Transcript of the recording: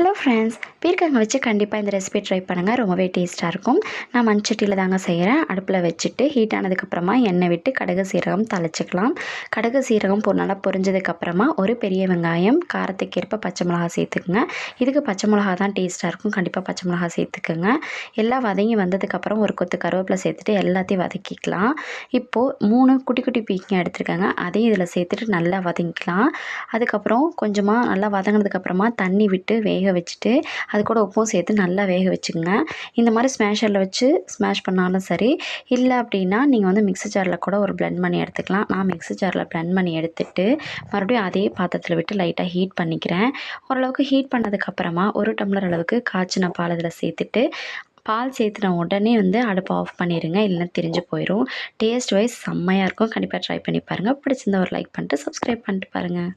Hello friends, பீர்க்கங்காய் வச்சு கண்டிப்பாக இந்த ரெசிபி ட்ரை பண்ணுங்கள். ரொம்பவே டேஸ்ட்டாக இருக்கும். நான் மண்சட்டியில் தாங்க செய்கிறேன். அடுப்பில் வச்சுட்டு ஹீட் ஆனதுக்கப்புறமா எண்ணெய் விட்டு கடுகு சீரகம் தாளிச்சிக்கலாம். கடுகு சீரகம் நல்லா பொரிஞ்சதுக்கப்புறமா ஒரு பெரிய வெங்காயம், காரத்துக்கேற்ப பச்சை மிளகா சேர்த்துக்குங்க. இதுக்கு பச்சை மிளகா தான் டேஸ்ட்டாக இருக்கும். கண்டிப்பாக பச்சை மிளகா சேர்த்துக்குங்க. எல்லாம் வதங்கி வந்ததுக்கப்புறம் ஒரு கொத்து கருவேப்பிலை சேர்த்துட்டு எல்லாத்தையும் வதக்கிக்கலாம். இப்போது 3 குட்டி குட்டி பீர்க்கங்காய் எடுத்துருக்காங்க. அதையும் இதில் சேர்த்துட்டு நல்லா வதக்கிக்கலாம். அதுக்கப்புறம் கொஞ்சமாக நல்லா வதங்கினதுக்கப்புறமா தண்ணி விட்டு வேக வச்சுட்டு அது கூட உப்பும் சேர்த்து நல்லா வேக வச்சுக்கோங்க. இந்த மாதிரி ஸ்மேஷரில் வச்சு ஸ்மேஷ் பண்ணாலும் சரி, இல்லை அப்படின்னா நீங்கள் வந்து மிக்ஸி ஜாரில் கூட ஒரு பிளெண்ட் பண்ணி எடுத்துக்கலாம். நான் மிக்ஸி ஜாரில் பிளெண்ட் பண்ணி எடுத்துட்டு மறுபடியும் அதே பாத்திரத்தில் விட்டு லைட்டாக ஹீட் பண்ணிக்கிறேன். ஓரளவுக்கு ஹீட் பண்ணதுக்கப்புறமா 1 டம்ளர் அளவுக்கு காய்ச்சின பால் இதில் சேர்த்துட்டு பால் சேர்த்துன உடனே வந்து அடுப்பை ஆஃப் பண்ணிடுங்க, இல்லைன்னா திரிஞ்சு போயிடும். டேஸ்ட் வைஸ் செம்மையாக இருக்கும். கண்டிப்பாக ட்ரை பண்ணி பாருங்கள். பிடிச்சிருந்தா ஒரு லைக் பண்ணிட்டு சப்ஸ்கிரைப் பண்ணிட்டு பாருங்கள்.